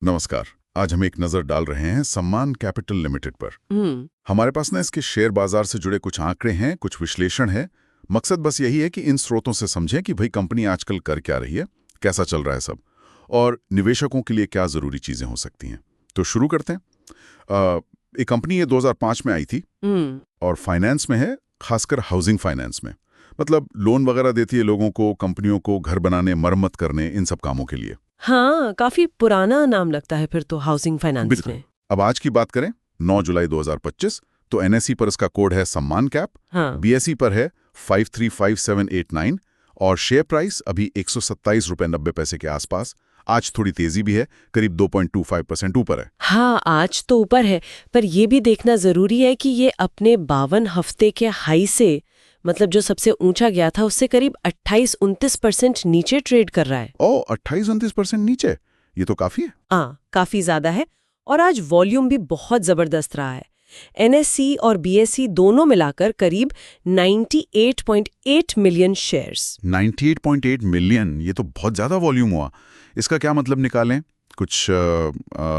नमस्कार। आज हम एक नजर डाल रहे हैं सम्मान कैपिटल लिमिटेड पर। हमारे पास ना इसके शेयर बाजार से जुड़े कुछ आंकड़े हैं, कुछ विश्लेषण है। मकसद बस यही है कि इन स्रोतों से समझें कि भाई कंपनी आजकल कर क्या रही है, कैसा चल रहा है सब, और निवेशकों के लिए क्या जरूरी चीजें हो सकती हैं। तो शुरू करते हैं। ये कंपनी ये 2005 में आई थी और फाइनेंस में है, खासकर हाउसिंग फाइनेंस में। मतलब लोन वगैरह देती है लोगों को, कंपनियों को घर बनाने, मरम्मत करने, इन सब कामों के लिए। हाँ, काफी पुराना नाम लगता है फिर तो हाउसिंग फाइनेंस में। अब आज की बात करें 9 जुलाई 2025, तो एनएसई पर इसका कोड है सम्मान कैप। हाँ। बीएसई पर है 535789 और शेयर प्राइस अभी 127 रुपए 90 पैसे के आसपास। आज थोड़ी तेजी भी है, करीब 2.25% ऊपर है। हाँ, आज तो ऊपर है, पर यह भी देखना जरूरी है कि ये अपने 52 हफ्ते के हाई से, मतलब जो सबसे ऊंचा गया था, उससे करीब 28-29% नीचे ट्रेड कर रहा है। 28-29% नीचे, ये तो काफी है। हाँ, काफी ज्यादा है। और आज वॉल्यूम भी बहुत जबरदस्त रहा है। एनएसई और बीएसई दोनों मिलाकर करीब 98.8 मिलियन शेयर्स। 98.8 मिलियन, ये तो बहुत ज्यादा वॉल्यूम हुआ। इसका क्या मतलब निकालें? कुछ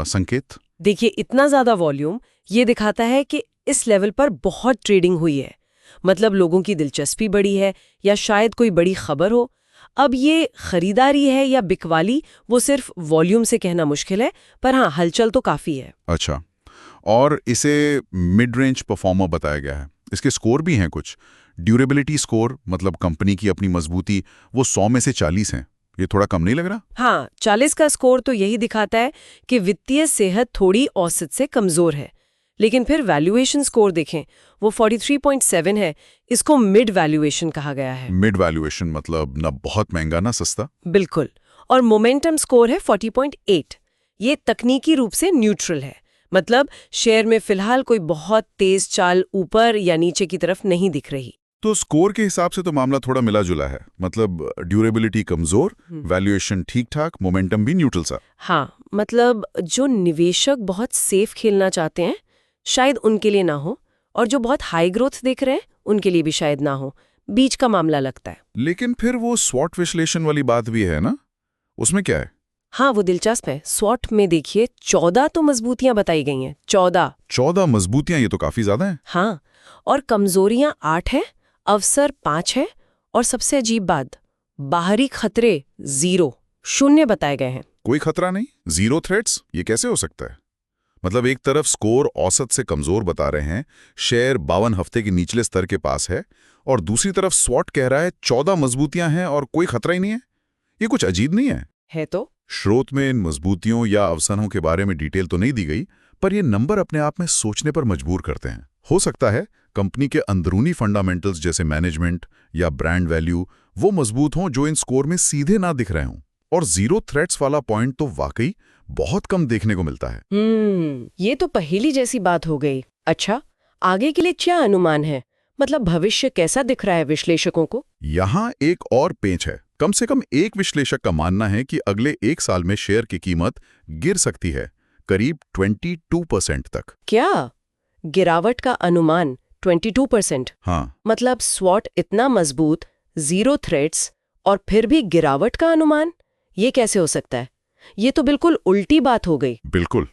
संकेत? देखिए, इतना ज्यादा वॉल्यूम ये दिखाता है कि इस लेवल पर बहुत ट्रेडिंग हुई है। मतलब लोगों की दिलचस्पी बढ़ी है, या शायद कोई बड़ी खबर हो। अब ये खरीदारी है या बिकवाली, वो सिर्फ वॉल्यूम से कहना मुश्किल है, पर हाँ, हलचल तो काफी है। अच्छा, और इसे मिड रेंज परफॉर्मर बताया गया है। इसके स्कोर भी हैं कुछ। ड्यूरेबिलिटी स्कोर, मतलब कंपनी की अपनी मजबूती, वो 100 में से 40 हैं। ये थोड़ा कम नहीं लग रहा? हाँ, 40 का स्कोर तो यही दिखाता है कि वित्तीय सेहत थोड़ी औसत से कमजोर है। लेकिन फिर वैल्यूएशन स्कोर देखें, वो 43.7 है। इसको मिड वैल्यूएशन कहा गया है। मिड वैल्यूएशन मतलब ना बहुत महंगा ना सस्ता। बिल्कुल। और मोमेंटम स्कोर है 40.8। ये तकनीकी रूप से न्यूट्रल है। मतलब शेयर में फिलहाल कोई बहुत तेज चाल ऊपर या नीचे की तरफ नहीं दिख रही। तो स्कोर के हिसाब से तो मामला थोड़ा मिला जुला है। मतलब ड्यूरेबिलिटी कमजोर, वैल्यूएशन ठीक ठाक, मोमेंटम भी न्यूट्रल सा। हाँ, मतलब जो निवेशक बहुत सेफ खेलना चाहते हैं, शायद उनके लिए ना हो, और जो बहुत हाई ग्रोथ देख रहे हैं, उनके लिए भी शायद ना हो। बीच का मामला लगता है। लेकिन फिर वो स्वॉट विश्लेषण वाली बात भी है ना, उसमें क्या है? हाँ, वो दिलचस्प है। स्वॉट में देखिए 14 तो मजबूतियां बताई गई हैं। 14 मजबूतियां, ये तो काफी ज्यादा है। हाँ, और कमजोरियां 8 है, अवसर 5 है, और सबसे अजीब बात, बाहरी खतरे 0 बताए गए हैं। कोई खतरा नहीं, जीरो थ्रेट्स, ये कैसे हो सकता है? मतलब एक तरफ स्कोर औसत से कमजोर बता रहे हैं, शेयर 52 हफ्ते के निचले स्तर के पास है, और दूसरी तरफ स्वॉट कह रहा है 14 मजबूतियां हैं और कोई खतरा ही नहीं है। ये कुछ अजीब नहीं है? तो स्रोत में इन मजबूतियों या अवसरों के बारे में डिटेल तो नहीं दी गई, पर ये नंबर अपने आप में सोचने पर मजबूर करते हैं। हो सकता है कंपनी के अंदरूनी फंडामेंटल्स जैसे मैनेजमेंट या ब्रांड वैल्यू वो मजबूत हों जो इन स्कोर में सीधे ना दिख रहे हों। और जीरो थ्रेट्स वाला पॉइंट तो वाकई बहुत कम देखने को मिलता है। ये तो पहेली जैसी बात हो गई। अच्छा, आगे के लिए क्या अनुमान है? मतलब भविष्य कैसा दिख रहा है विश्लेषकों को? यहाँ एक और पेंच है। कम से कम एक विश्लेषक का मानना है कि अगले 1 साल में शेयर की कीमत गिर सकती है, करीब 22% तक। क्या गिरावट का अनुमान? 22%? हाँ। मतलब स्वॉट इतना मजबूत, 0 थ्रेट्स, और फिर भी गिरावट का अनुमान? ये कैसे हो सकता है? ये तो बिल्कुल उल्टी बात हो गई। बिल्कुल,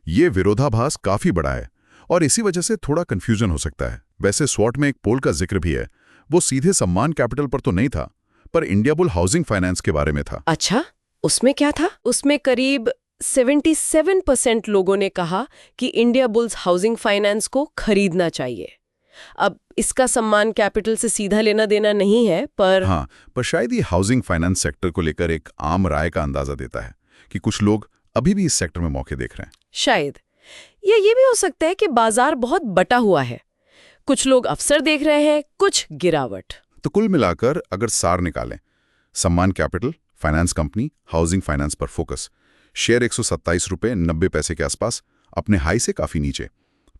ये विरोधाभास काफी बड़ा है और इसी वजह से थोड़ा कंफ्यूजन हो सकता है। वैसे स्वॉट में एक पोल का जिक्र भी है। वो सीधे सम्मान कैपिटल पर तो नहीं था, पर इंडिया बुल हाउसिंग फाइनेंस के बारे में था। अच्छा, उसमें क्या था? उसमें करीब 77% लोगों ने कहा कि इंडिया बुल्स हाउसिंग फाइनेंस को खरीदना चाहिए। अब इसका सम्मान कैपिटल से सीधा लेना देना नहीं है, पर हाँ, पर शायद ये हाउसिंग फाइनेंस सेक्टर को लेकर एक आम राय का अंदाजा देता है कि कुछ लोग अभी भी इस सेक्टर में मौके देख रहे हैं। शायद ये भी हो सकता है कि बाजार बहुत बटा हुआ है। कुछ लोग अवसर देख रहे हैं, कुछ गिरावट। तो कुल मिलाकर अगर सार निकालें, सम्मान capital, finance company, housing finance पर फोकस। शेयर 127 रुपए 90 पैसे के आसपास, अपने हाई से काफी नीचे।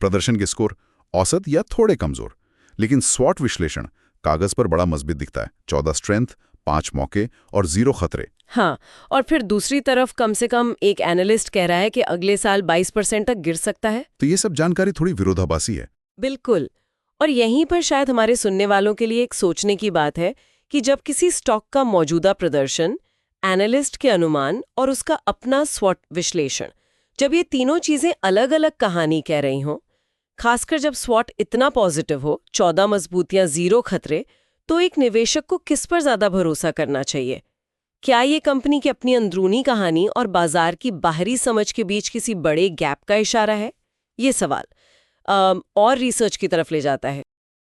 प्रदर्शन के स्कोर औसत या थोड़े कमजोर, लेकिन स्वॉट विश्लेषण कागज पर बड़ा मजबूत दिखता है। 14 स्ट्रेंथ, 5 मौके और 0 खतरे। हाँ, और फिर दूसरी तरफ कम से कम एक एनालिस्ट कह रहा है कि अगले साल 22% तक गिर सकता है। तो ये सब जानकारी थोड़ी विरोधाभासी है। बिल्कुल। और यहीं पर शायद हमारे सुनने वालों के लिए एक सोचने की बात है कि जब किसी स्टॉक का मौजूदा प्रदर्शन एनालिस्ट के अनुमान और उसका अपना स्वॉट विश्लेषण, जब ये तीनों चीजें अलग अलग कहानी कह रही हों, खासकर जब स्वॉट इतना पॉजिटिव हो, 14 मजबूतियां 0 खतरे, तो एक निवेशक को किस पर ज्यादा भरोसा करना चाहिए? क्या ये कंपनी की अपनी अंदरूनी कहानी और बाजार की बाहरी समझ के बीच किसी बड़े गैप का इशारा है? ये सवाल और रिसर्च की तरफ ले जाता है।